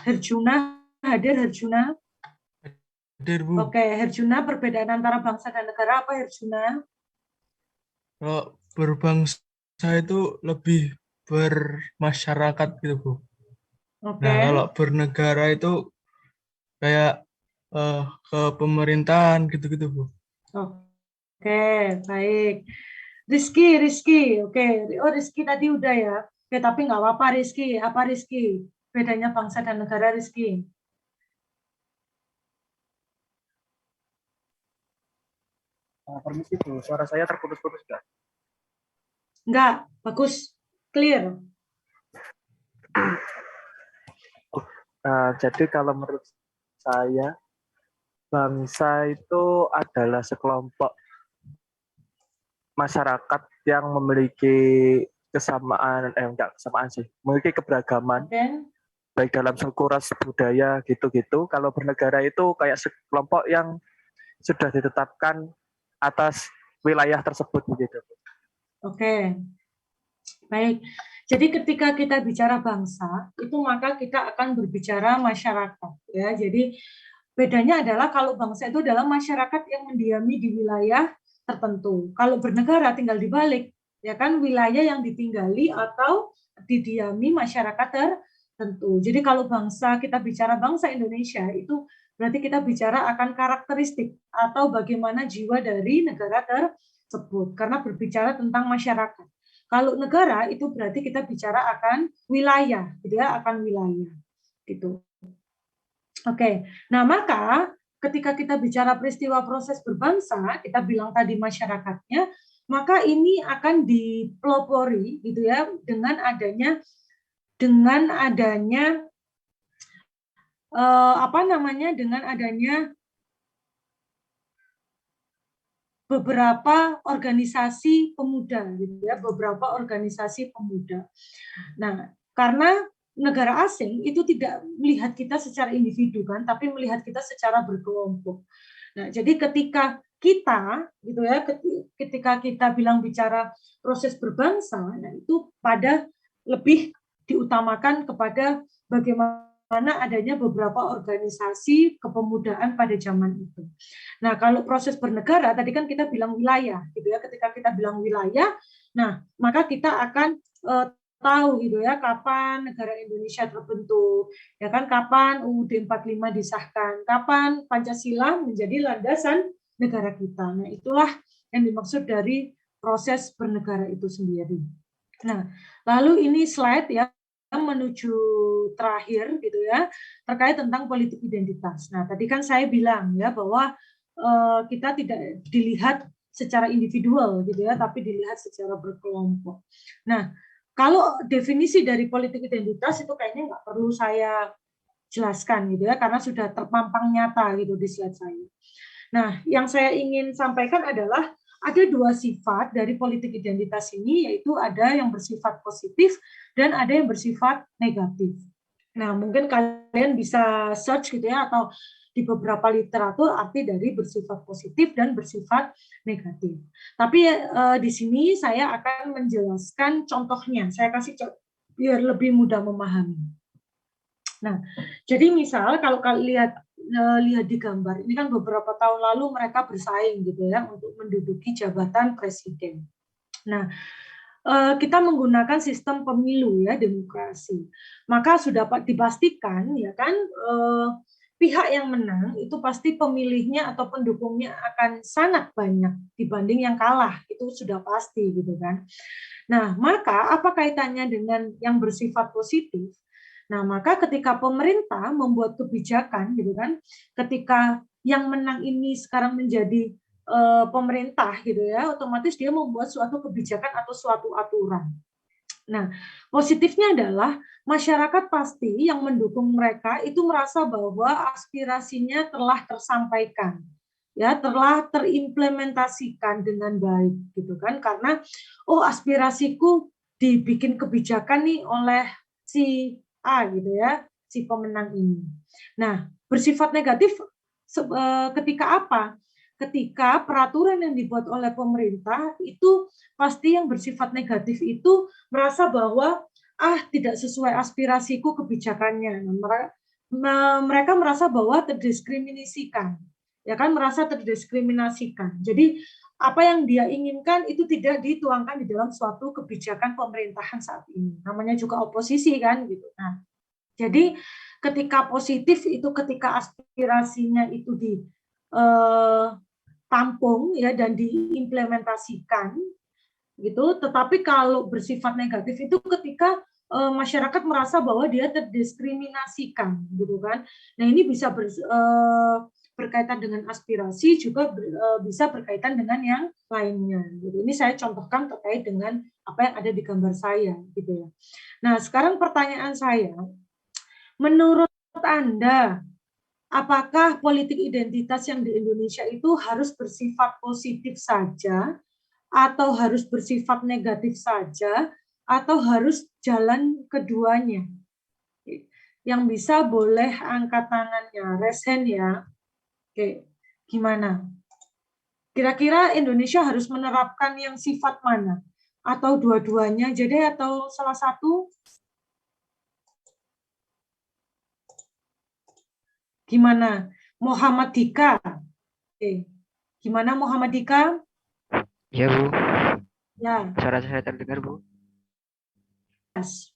Herjuna hadir, Herjuna? Hadir, Bu. Oke, Herjuna, perbedaan antara bangsa dan negara apa, Herjuna? Kalau berbangsa itu lebih bermasyarakat gitu, Bu. Oke. Nah, kalau bernegara itu kayak ke pemerintahan gitu-gitu, Bu. Oke, baik. Rizky. Oke. Oh, Rizky tadi udah ya. Oke, tapi nggak apa-apa Rizky. Apa Rizky? Bedanya bangsa dan negara Rizky? Permisi Bu, suara saya terputus-putus nggak? Enggak, bagus. Clear. Jadi kalau menurut saya, bangsa itu adalah sekelompok masyarakat yang memiliki kesamaan, enggak kesamaan sih, memiliki keberagaman, baik dalam suku, ras, budaya, gitu-gitu. Kalau bernegara itu kayak sekelompok yang sudah ditetapkan atas wilayah tersebut, begitu. Oke, baik. Jadi ketika kita bicara bangsa, itu maka kita akan berbicara masyarakat. Ya, jadi bedanya adalah kalau bangsa itu adalah masyarakat yang mendiami di wilayah tertentu. Kalau bernegara tinggal dibalik, ya kan, wilayah yang ditinggali atau didiami masyarakat tertentu. Jadi kalau bangsa, kita bicara bangsa Indonesia, itu berarti kita bicara akan karakteristik atau bagaimana jiwa dari negara tersebut, karena berbicara tentang masyarakat. Kalau negara itu berarti kita bicara akan wilayah, gitu ya, akan wilayah, gitu. Oke, nah maka ketika kita bicara peristiwa proses berbangsa, kita bilang tadi masyarakatnya, maka ini akan dipelopori, gitu ya, dengan adanya dengan adanya beberapa organisasi pemuda, gitu ya, beberapa organisasi pemuda. Nah, karena negara asing itu tidak melihat kita secara individu kan, tapi melihat kita secara berkelompok. Nah, jadi ketika kita, gitu ya, ketika kita bicara proses berbangsa, nah itu pada lebih diutamakan kepada bagaimana adanya beberapa organisasi kepemudaan pada zaman itu. Nah, kalau proses bernegara, tadi kan kita bilang wilayah, gitu ya. Ketika kita bilang wilayah, nah maka kita akan tahu gitu ya kapan negara Indonesia terbentuk, ya kan, kapan UUD 45 disahkan, kapan Pancasila menjadi landasan negara kita. Nah, itulah yang dimaksud dari proses bernegara itu sendiri. Nah, lalu ini slide ya menuju terakhir gitu ya, terkait tentang politik identitas. Nah, tadi kan saya bilang ya bahwa kita tidak dilihat secara individual gitu ya, tapi dilihat secara berkelompok. Nah, kalau definisi dari politik identitas itu kayaknya nggak perlu saya jelaskan gitu ya, karena sudah terpampang nyata gitu di slide saya. Nah, yang saya ingin sampaikan adalah ada dua sifat dari politik identitas ini, yaitu ada yang bersifat positif dan ada yang bersifat negatif. Nah, mungkin kalian bisa search gitu ya, atau di beberapa literatur arti dari bersifat positif dan bersifat negatif. Tapi di sini saya akan menjelaskan contohnya. Saya kasih biar lebih mudah memahami. Nah, jadi misal kalau kalian lihat di gambar, ini kan beberapa tahun lalu mereka bersaing gitu ya untuk menduduki jabatan presiden. Nah, kita menggunakan sistem pemilu ya, demokrasi. Maka sudah dipastikan ya kan, pihak yang menang itu pasti pemilihnya atau pendukungnya akan sangat banyak dibanding yang kalah, itu sudah pasti gitu kan. Nah, maka apa kaitannya dengan yang bersifat positif? Nah, maka ketika pemerintah membuat kebijakan gitu kan, ketika yang menang ini sekarang menjadi pemerintah gitu ya, otomatis dia membuat suatu kebijakan atau suatu aturan. Nah, positifnya adalah masyarakat pasti yang mendukung mereka itu merasa bahwa aspirasinya telah tersampaikan, ya, telah terimplementasikan dengan baik gitu kan, karena oh aspirasiku dibikin kebijakan nih oleh si A gitu ya, si pemenang ini. Nah, bersifat negatif ketika apa? Ketika peraturan yang dibuat oleh pemerintah itu pasti yang bersifat negatif itu merasa bahwa tidak sesuai aspirasiku kebijakannya. Mereka merasa bahwa terdiskriminasikan, ya kan, merasa terdiskriminasikan. Jadi apa yang dia inginkan itu tidak dituangkan di dalam suatu kebijakan pemerintahan saat ini. Namanya juga oposisi kan gitu. Nah, Jadi ketika positif itu ketika aspirasinya itu ditampung ya dan diimplementasikan gitu. Tetapi kalau bersifat negatif itu ketika masyarakat merasa bahwa dia terdiskriminasikan gitu kan. Nah, ini bisa berkaitan dengan aspirasi, juga bisa berkaitan dengan yang lainnya. Gitu. Ini saya contohkan terkait dengan apa yang ada di gambar saya, gitu ya. Nah, sekarang pertanyaan saya, menurut Anda, apakah politik identitas yang di Indonesia itu harus bersifat positif saja, atau harus bersifat negatif saja, atau harus jalan keduanya? Yang bisa boleh angkat tangannya, raise hand ya. Oke, gimana? Kira-kira Indonesia harus menerapkan yang sifat mana? Atau dua-duanya jadi atau salah satu? Gimana? Muhammad Dika. Oke. Gimana Muhammad Dika? Ya, Bu. Ya. Suara saya terdengar, Bu. Yes.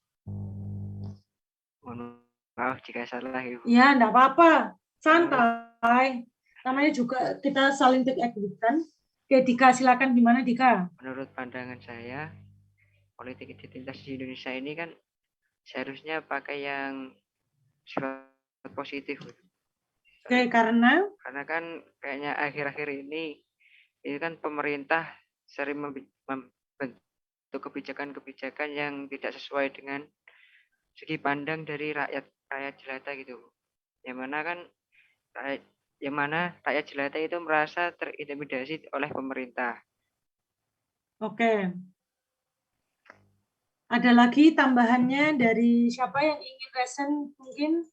Mohon maaf jika salah, Ibu. Ya, enggak apa-apa. Santai. Namanya juga kita saling take active kan. Oke, Dika, silakan gimana Dika? Menurut pandangan saya, politik identitas di Indonesia ini kan seharusnya pakai yang sifat positif. Oke, karena kan kayaknya akhir-akhir ini kan pemerintah sering membentuk kebijakan-kebijakan yang tidak sesuai dengan segi pandang dari rakyat jelata gitu. Yang mana rakyat jelata itu merasa terintimidasi oleh pemerintah. Oke. Ada lagi tambahannya dari siapa yang ingin resen mungkin?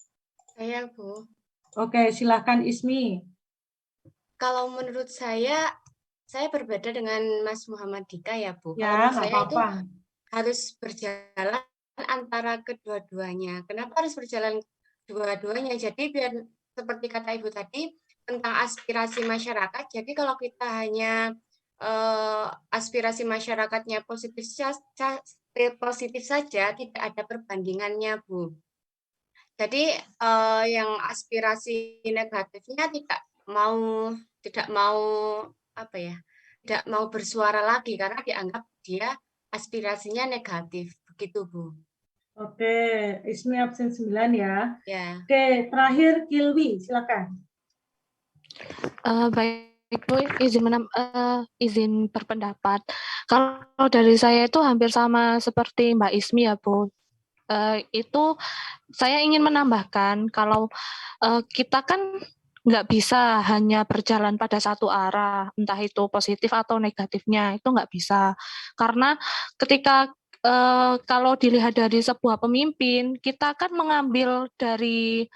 Saya, Bu. Oke, silakan Ismi. Kalau menurut saya berbeda dengan Mas Muhammad Dika ya, Bu. Ya, Kalau nggak saya apa-apa. itu harus berjalan antara kedua-duanya. Kenapa harus berjalan dua-duanya? Jadi biar seperti kata Ibu tadi tentang aspirasi masyarakat. Jadi kalau kita hanya aspirasi masyarakatnya positif saja, tidak ada perbandingannya, Bu. Jadi yang aspirasi negatifnya tidak mau bersuara lagi karena dianggap dia aspirasinya negatif, begitu Bu. Oke, Ismi absen 9 ya. Ya. Oke, terakhir Kilwi, silakan. Baik Bu, izin berpendapat. Kalau dari saya itu hampir sama seperti Mbak Ismi ya Bu. Itu saya ingin menambahkan kalau kita kan nggak bisa hanya berjalan pada satu arah, entah itu positif atau negatifnya, itu nggak bisa. Karena ketika kalau dilihat dari sebuah pemimpin, kita kan mengambil dari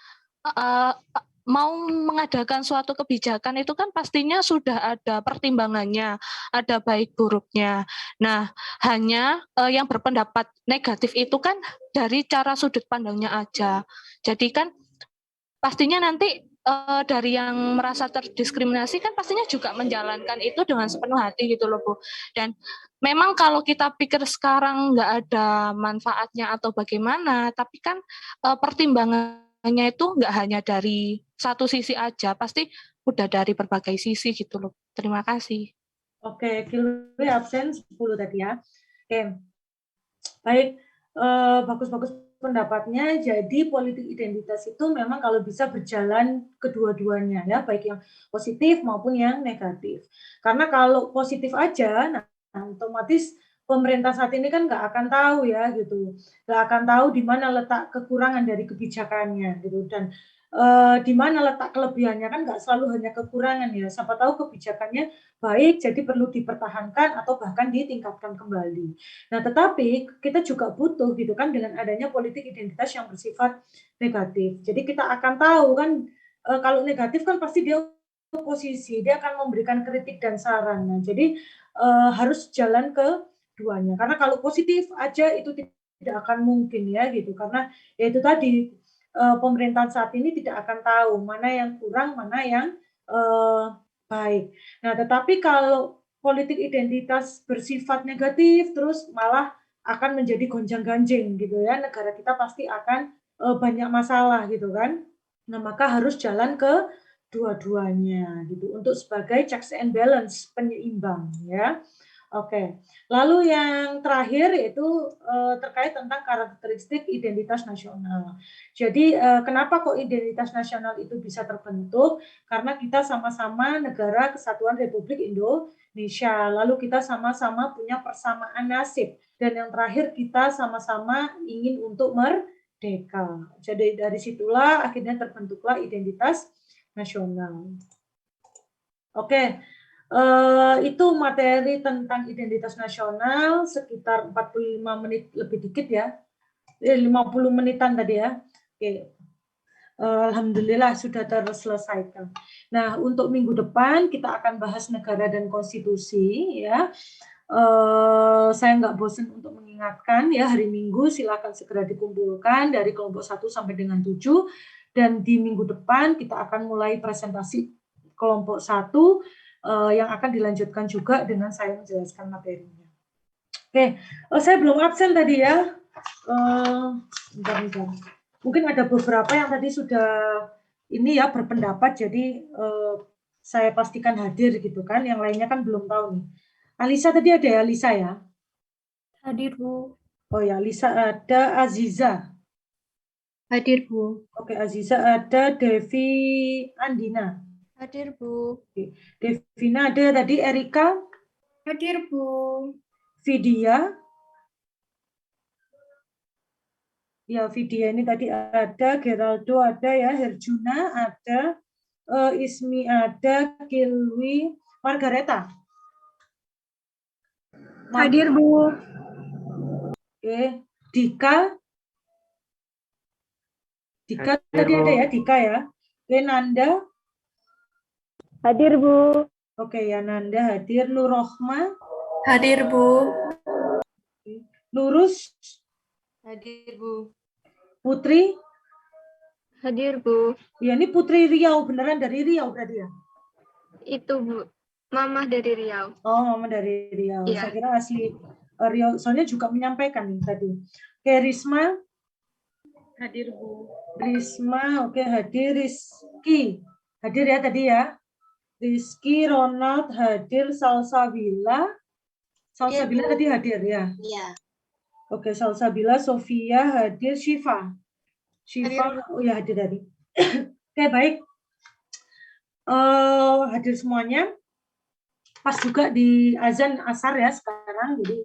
mau mengadakan suatu kebijakan itu kan pastinya sudah ada pertimbangannya, ada baik buruknya. Nah, hanya yang berpendapat negatif itu kan dari cara sudut pandangnya aja. Jadi kan pastinya nanti dari yang merasa terdiskriminasi kan pastinya juga menjalankan itu dengan sepenuh hati gitu loh Bu. Dan memang kalau kita pikir sekarang nggak ada manfaatnya atau bagaimana, tapi kan pertimbangannya itu nggak hanya dari satu sisi aja, pasti udah dari berbagai sisi gitu loh. Terima kasih. Oke, Kilwi absen 10 tadi ya. Oke, baik, bagus-bagus pendapatnya. Jadi politik identitas itu memang kalau bisa berjalan kedua-duanya ya, baik yang positif maupun yang negatif. Karena kalau positif aja, nah otomatis pemerintah saat ini kan nggak akan tahu ya gitu, nggak akan tahu di mana letak kekurangan dari kebijakannya gitu, dan di mana letak kelebihannya kan nggak selalu hanya kekurangan ya. Siapa tahu kebijakannya baik, jadi perlu dipertahankan atau bahkan ditingkatkan kembali. Nah, tetapi kita juga butuh gitu kan dengan adanya politik identitas yang bersifat negatif. Jadi kita akan tahu kan kalau negatif kan pasti dia oposisi, dia akan memberikan kritik dan saran. Nah, jadi harus jalan keduanya. Karena kalau positif aja itu tidak akan mungkin ya gitu. Karena ya itu tadi pemerintahan saat ini tidak akan tahu mana yang kurang, mana yang baik. Nah, tetapi kalau politik identitas bersifat negatif, terus malah akan menjadi gonjang-ganjing gitu ya, negara kita pasti akan banyak masalah gitu kan. Nah, maka harus jalan ke dua-duanya gitu untuk sebagai checks and balance, penyeimbang ya. Oke. Lalu yang terakhir yaitu terkait tentang karakteristik identitas nasional. Jadi kenapa kok identitas nasional itu bisa terbentuk? Karena kita sama-sama negara kesatuan Republik Indonesia. Lalu kita sama-sama punya persamaan nasib. Dan yang terakhir kita sama-sama ingin untuk merdeka. Jadi dari situlah akhirnya terbentuklah identitas nasional. Oke. Itu materi tentang identitas nasional sekitar 45 menit lebih dikit ya. 50 menitan tadi ya. Oke. Alhamdulillah sudah terselesaikan. Nah, untuk minggu depan kita akan bahas negara dan konstitusi ya. Saya nggak bosan untuk mengingatkan ya, hari Minggu silakan segera dikumpulkan dari kelompok 1 sampai dengan 7 dan di minggu depan kita akan mulai presentasi kelompok 1 yang akan dilanjutkan juga dengan saya menjelaskan materinya. Oke, saya belum absen tadi ya. Bentar. Mungkin ada beberapa yang tadi sudah ini ya berpendapat, jadi saya pastikan hadir gitu kan. Yang lainnya kan belum tahu nih. Alisa tadi ada ya, Lisa ya? Hadir, Bu. Oh ya, Lisa ada, Aziza. Hadir, Bu. Oke, Aziza ada, Devi Andina. Hadir, Bu. Devina ada tadi, Erika. Hadir, Bu. Vidya. Ya, Vidya ini tadi ada, Geraldo ada ya, Herjuna ada, Ismi ada, Kilwi, Margareta. Hadir, Bu. Oke, Dika. Dika Hadir, tadi Bu. ada ya, Dika ya. Oke, Nanda. Hadir, Bu. Oke, ya Nanda hadir. Nur Rohma. Hadir, Bu. Lurus. Hadir, Bu. Putri. Hadir, Bu. Ya, ini Putri Riau, beneran dari Riau berarti ya? Itu, Bu. Mama dari Riau. Oh, Mama dari Riau. Iya. Saya kira asli Riau, soalnya juga menyampaikan nih tadi. Oke, Risma. Hadir, Bu. Risma, oke, hadir. Rizky. Hadir ya tadi ya? Rizky, Ronald hadir, Salsabila. Salsabila tadi hadir ya? Iya. Oke, Salsabila, Sofia hadir, Syifa. Syifa, oh ya hadir tadi. Oke, baik. Hadir semuanya. Pas juga di azan asar ya sekarang, jadi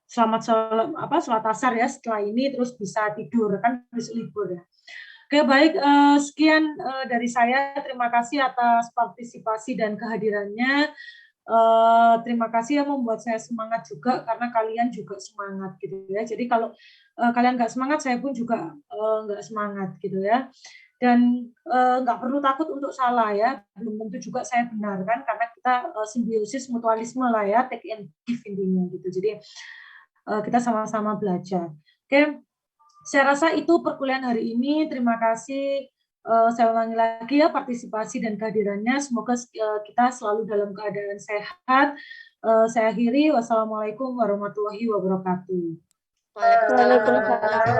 sholat asar ya setelah ini, terus bisa tidur kan, habis libur ya. Oke, baik, sekian dari saya. Terima kasih atas partisipasi dan kehadirannya. Terima kasih yang membuat saya semangat juga, karena kalian juga semangat gitu ya. Jadi kalau kalian nggak semangat, saya pun juga nggak semangat gitu ya. Dan nggak perlu takut untuk salah ya. Belum tentu juga saya benar kan, karena kita simbiosis mutualisme lah ya, take and give intinya gitu. Jadi kita sama-sama belajar. Oke. Saya rasa itu perkuliahan hari ini. Terima kasih. Saya ulangi lagi ya partisipasi dan kehadirannya. Semoga kita selalu dalam keadaan sehat. Saya akhiri. Wassalamualaikum warahmatullahi wabarakatuh.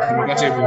Terima kasih, Bu.